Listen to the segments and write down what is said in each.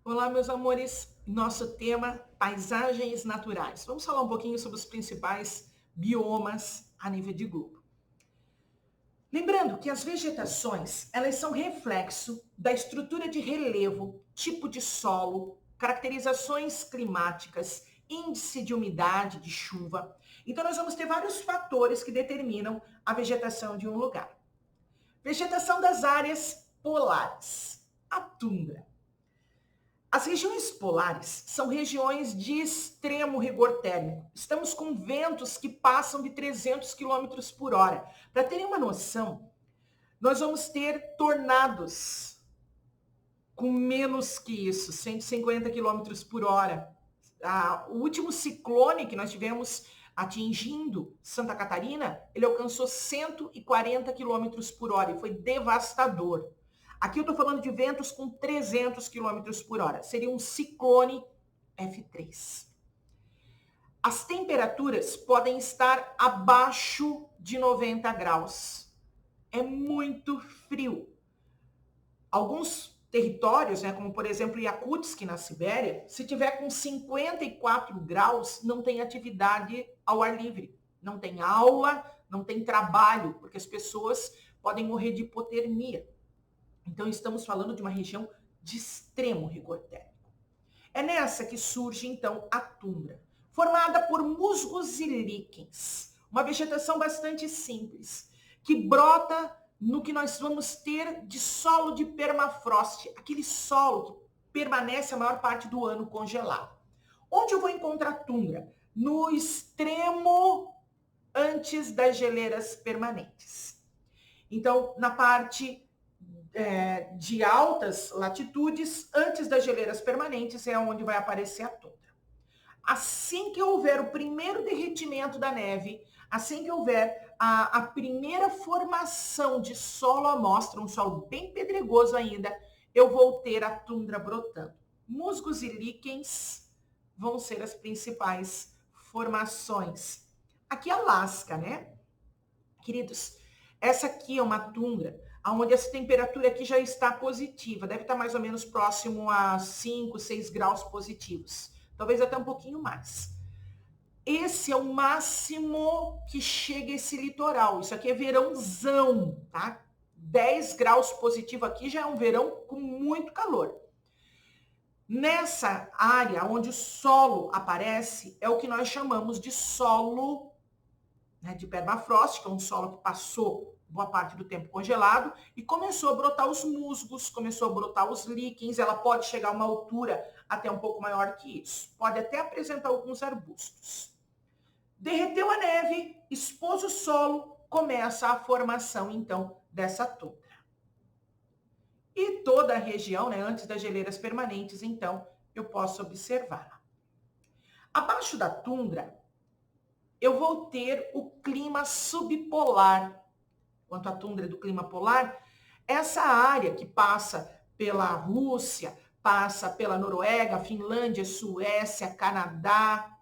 Olá, meus amores. Nosso tema, paisagens naturais. Vamos falar um pouquinho sobre os principais biomas a nível de globo. Lembrando que as vegetações, elas são reflexo da estrutura de relevo, tipo de solo, caracterizações climáticas, índice de umidade, de chuva. Então, nós vamos ter vários fatores que determinam a vegetação de um lugar. Vegetação das áreas polares. A tundra. As regiões polares são regiões de extremo rigor térmico. Estamos com ventos que passam de 300 quilômetros por hora. Para terem uma noção, nós vamos ter tornados com menos que isso, 150 quilômetros por hora. O último ciclone que nós tivemos atingindo Santa Catarina, ele alcançou 140 quilômetros por hora e foi devastador. Aqui eu estou falando de ventos com 300 quilômetros por hora. Seria um ciclone F3. As temperaturas podem estar abaixo de 90 graus. É muito frio. Alguns territórios, como por exemplo Yakutsk, na Sibéria, se tiver com 54 graus, não tem atividade ao ar livre. Não tem aula, não tem trabalho, porque as pessoas podem morrer de hipotermia. Então, estamos falando de uma região de extremo rigor térmico. É nessa que surge, então, a tundra, formada por musgos e líquens, uma vegetação bastante simples, que brota no que nós vamos ter de solo de permafrost, aquele solo que permanece a maior parte do ano congelado. Onde eu vou encontrar tundra? No extremo antes das geleiras permanentes. Então, na parte de altas latitudes, antes das geleiras permanentes, é onde vai aparecer a tundra. Assim que houver o primeiro derretimento da neve, assim que houver a primeira formação de solo à mostra, um solo bem pedregoso ainda, eu vou ter a tundra brotando. Musgos e líquens vão ser as principais formações. Aqui é Alasca, né? Queridos, essa aqui é uma tundra onde essa temperatura aqui já está positiva, deve estar mais ou menos próximo a 5, 6 graus positivos, talvez até um pouquinho mais. Esse é o máximo que chega esse litoral, isso aqui é verãozão, tá? 10 graus positivo aqui já é um verão com muito calor. Nessa área onde o solo aparece, é o que nós chamamos de solo de permafrost, que é um solo que passou boa parte do tempo congelado, e começou a brotar os musgos, começou a brotar os líquens, ela pode chegar a uma altura até um pouco maior que isso. Pode até apresentar alguns arbustos. Derreteu a neve, expôs o solo, começa a formação, então, dessa tundra. E toda a região, antes das geleiras permanentes, então, eu posso observar. Abaixo da tundra, eu vou ter o clima subpolar. Quanto à tundra do clima polar, essa área que passa pela Rússia, passa pela Noruega, Finlândia, Suécia, Canadá,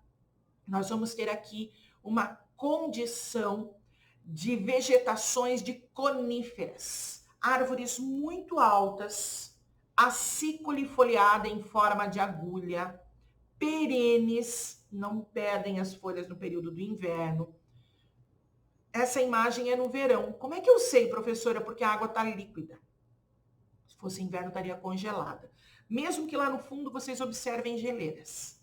nós vamos ter aqui uma condição de vegetações de coníferas, árvores muito altas, acícule foliada em forma de agulha, perenes, não perdem as folhas no período do inverno. Essa imagem é no verão. Como é que eu sei, professora? Porque a água está líquida. Se fosse inverno, estaria congelada. Mesmo que lá no fundo vocês observem geleiras.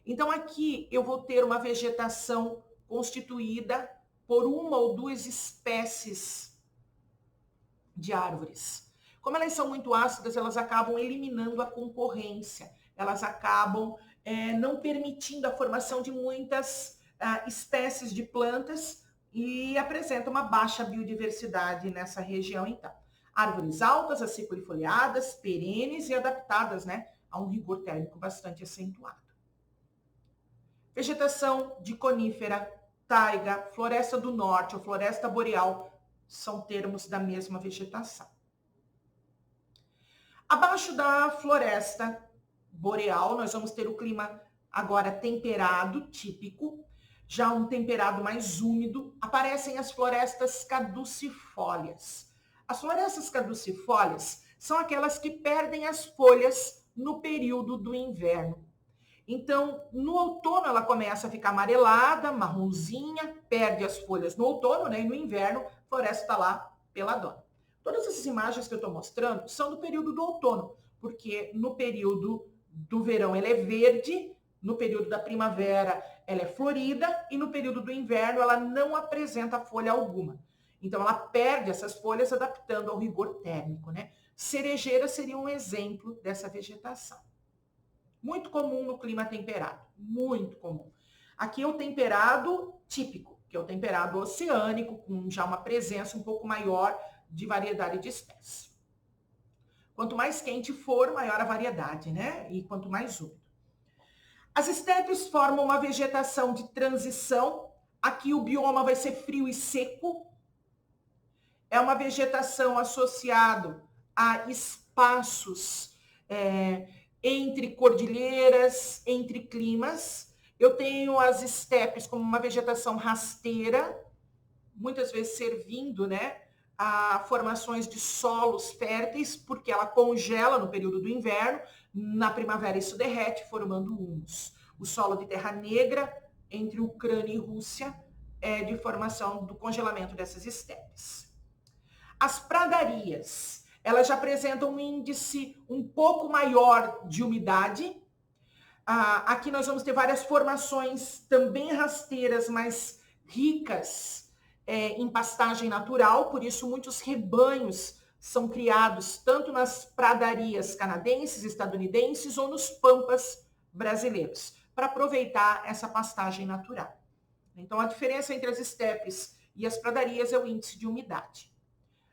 Então aqui eu vou ter uma vegetação constituída por uma ou duas espécies de árvores. Como elas são muito ácidas, elas acabam eliminando a concorrência. Elas acabam não permitindo a formação de muitas espécies de plantas e apresenta uma baixa biodiversidade nessa região, então. Árvores altas, aciculi-folhadas, perenes e adaptadas, a um rigor térmico bastante acentuado. Vegetação de conífera, taiga, floresta do norte ou floresta boreal são termos da mesma vegetação. Abaixo da floresta boreal, nós vamos ter o clima agora temperado, típico, já um temperado mais úmido, aparecem as florestas caducifólias. As florestas caducifólias são aquelas que perdem as folhas no período do inverno. Então, no outono ela começa a ficar amarelada, marronzinha, perde as folhas no outono, né? E no inverno a floresta está lá peladona. Todas essas imagens que eu estou mostrando são do período do outono, porque no período do verão ela é verde, no período da primavera ela é florida e no período do inverno ela não apresenta folha alguma. Então ela perde essas folhas adaptando ao rigor térmico, né? Cerejeira seria um exemplo dessa vegetação. Muito comum no clima temperado, muito comum. Aqui é o temperado típico, que é o temperado oceânico, com já uma presença um pouco maior de variedade de espécies. Quanto mais quente for, maior a variedade, né? E quanto mais úmido. As estepes formam uma vegetação de transição. Aqui o bioma vai ser frio e seco. É uma vegetação associada a espaços entre cordilheiras, entre climas. Eu tenho as estepes como uma vegetação rasteira, muitas vezes servindo, né, a formações de solos férteis, porque ela congela no período do inverno, na primavera isso derrete, formando humus. O solo de terra negra, entre Ucrânia e Rússia, é de formação do congelamento dessas estepes. As pradarias, elas já apresentam um índice um pouco maior de umidade. Aqui nós vamos ter várias formações também rasteiras, mas ricas em pastagem natural, por isso muitos rebanhos são criados tanto nas pradarias canadenses, estadunidenses ou nos pampas brasileiros, para aproveitar essa pastagem natural. Então a diferença entre as estepes e as pradarias é o índice de umidade.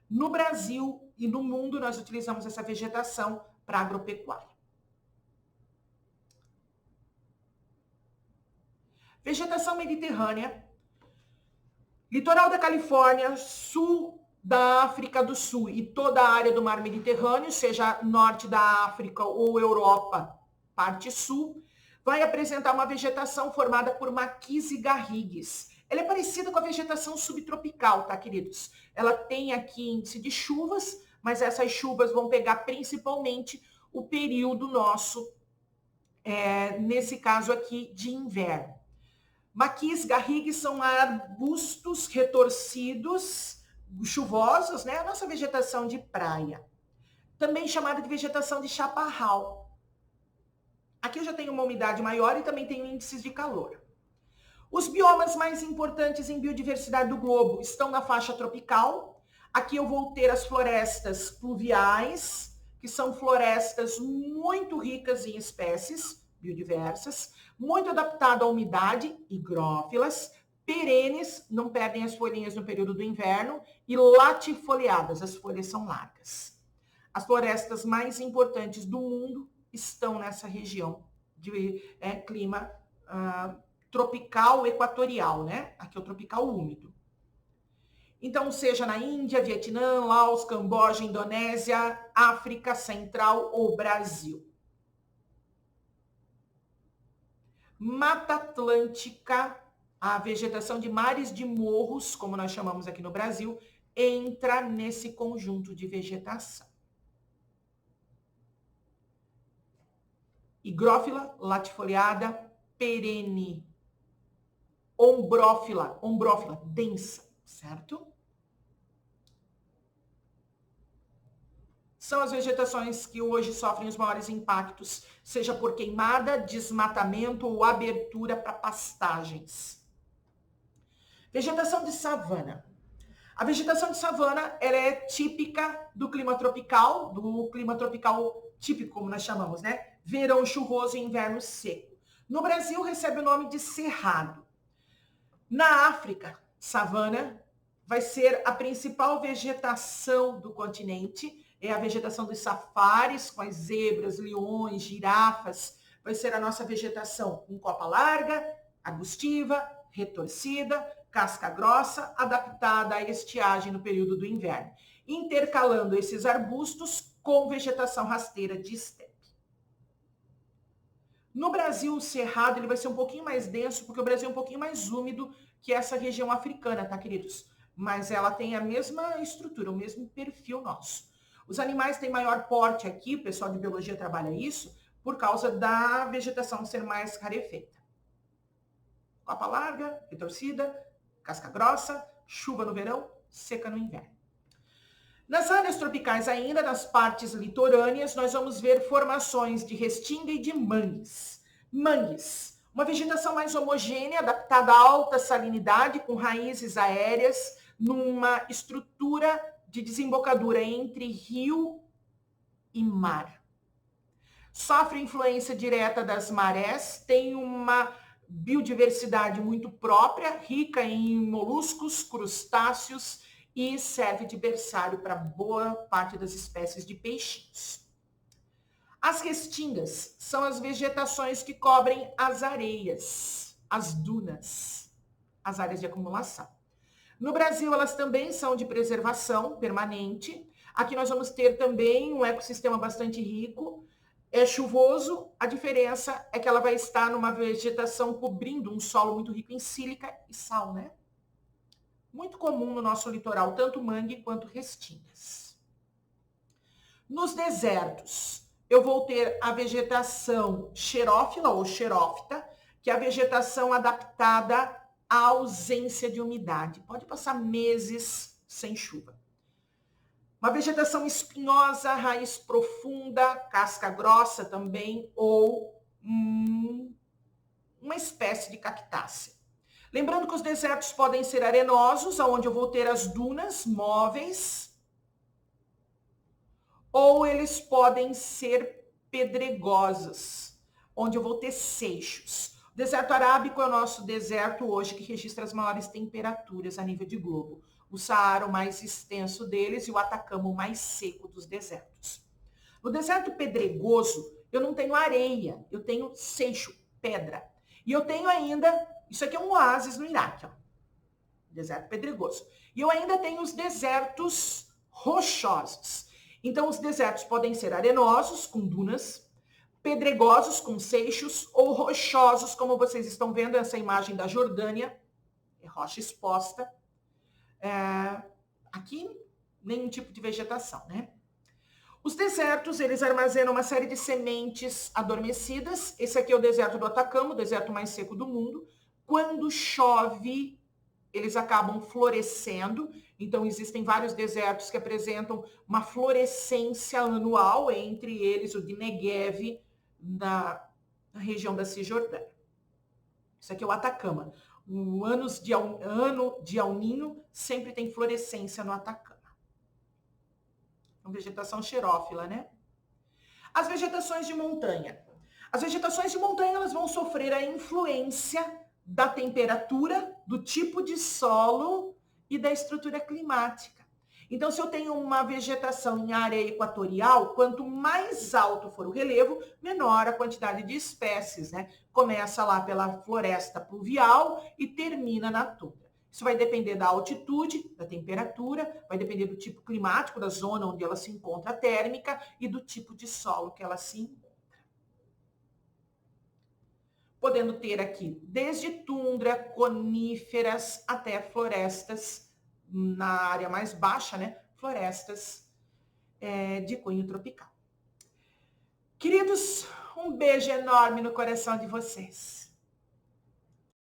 No Brasil e no mundo nós utilizamos essa vegetação para agropecuária. Vegetação mediterrânea, litoral da Califórnia, sul da África do Sul e toda a área do mar Mediterrâneo, seja norte da África ou Europa, parte sul, vai apresentar uma vegetação formada por maquis e garrigues. Ela é parecida com a vegetação subtropical, tá, queridos? Ela tem aqui índice de chuvas, mas essas chuvas vão pegar principalmente o período nosso, nesse caso aqui, de inverno. Maquis, garrigues são arbustos retorcidos, chuvosos, né? A nossa vegetação de praia. Também chamada de vegetação de chaparral. Aqui eu já tenho uma umidade maior e também tenho índices de calor. Os biomas mais importantes em biodiversidade do globo estão na faixa tropical. Aqui eu vou ter as florestas pluviais, que são florestas muito ricas em espécies biodiversas, muito adaptado à umidade, higrófilas, perenes, não perdem as folhinhas no período do inverno, e latifoliadas, as folhas são largas. As florestas mais importantes do mundo estão nessa região de clima tropical equatorial, né? Aqui é o tropical úmido. Então, seja na Índia, Vietnã, Laos, Camboja, Indonésia, África Central ou Brasil. Mata Atlântica, a vegetação de mares de morros, como nós chamamos aqui no Brasil, entra nesse conjunto de vegetação. Higrófila, latifoliada, perene, ombrófila, densa, certo? São as vegetações que hoje sofrem os maiores impactos, seja por queimada, desmatamento ou abertura para pastagens. Vegetação de savana. A vegetação de savana ela é típica do clima tropical típico, como nós chamamos, né? Verão chuvoso e inverno seco. No Brasil recebe o nome de cerrado. Na África, savana vai ser a principal vegetação do continente. É a vegetação dos safaris, com as zebras, leões, girafas. Vai ser a nossa vegetação com copa larga, arbustiva, retorcida, casca grossa, adaptada à estiagem no período do inverno, intercalando esses arbustos com vegetação rasteira de estepe. No Brasil, o cerrado ele vai ser um pouquinho mais denso, porque o Brasil é um pouquinho mais úmido que essa região africana, tá, queridos? Mas ela tem a mesma estrutura, o mesmo perfil nosso. Os animais têm maior porte aqui, o pessoal de biologia trabalha isso, por causa da vegetação ser mais rarefeita. Copa larga, retorcida, casca grossa, chuva no verão, seca no inverno. Nas áreas tropicais ainda, nas partes litorâneas, nós vamos ver formações de restinga e de mangues. Mangues, uma vegetação mais homogênea, adaptada à alta salinidade, com raízes aéreas, numa estrutura de desembocadura entre rio e mar. Sofre influência direta das marés, tem uma biodiversidade muito própria, rica em moluscos, crustáceos e serve de berçário para boa parte das espécies de peixinhos. As restingas são as vegetações que cobrem as areias, as dunas, as áreas de acumulação. No Brasil, elas também são de preservação permanente. Aqui nós vamos ter também um ecossistema bastante rico. É chuvoso, a diferença é que ela vai estar numa vegetação cobrindo um solo muito rico em sílica e sal, né? Muito comum no nosso litoral, tanto mangue quanto restingas. Nos desertos, eu vou ter a vegetação xerófila ou xerófita, que é a vegetação adaptada à ausência de umidade. Pode passar meses sem chuva. Uma vegetação espinhosa, raiz profunda, casca grossa também, ou uma espécie de cactácea. Lembrando que os desertos podem ser arenosos, onde eu vou ter as dunas móveis, ou eles podem ser pedregosos, onde eu vou ter seixos. O deserto arábico é o nosso deserto hoje que registra as maiores temperaturas a nível de globo. O Saara, o mais extenso deles, e o Atacama, o mais seco dos desertos. No deserto pedregoso, eu não tenho areia, eu tenho seixo, pedra. E eu tenho ainda, isso aqui é um oásis no Iraque, ó, deserto pedregoso. E eu ainda tenho os desertos rochosos. Então, os desertos podem ser arenosos, com dunas, pedregosos, com seixos, ou rochosos, como vocês estão vendo essa imagem da Jordânia, é rocha exposta. Aqui, nenhum tipo de vegetação, né? Os desertos, eles armazenam uma série de sementes adormecidas. Esse aqui é o deserto do Atacama, o deserto mais seco do mundo. Quando chove, eles acabam florescendo. Então, existem vários desertos que apresentam uma florescência anual, entre eles o de Negev, na região da Cisjordânia. Isso aqui é o Atacama. No ano de El Niño, sempre tem florescência no Atacama. Uma vegetação xerófila, né? As vegetações de montanha. As vegetações de montanha, elas vão sofrer a influência da temperatura, do tipo de solo e da estrutura climática. Então, se eu tenho uma vegetação em área equatorial, quanto mais alto for o relevo, menor a quantidade de espécies, né? Começa lá pela floresta pluvial e termina na tundra. Isso vai depender da altitude, da temperatura, vai depender do tipo climático, da zona onde ela se encontra térmica e do tipo de solo que ela se encontra. Podendo ter aqui desde tundra, coníferas, até florestas na área mais baixa, né? Florestas de cunho tropical. Queridos, um beijo enorme no coração de vocês.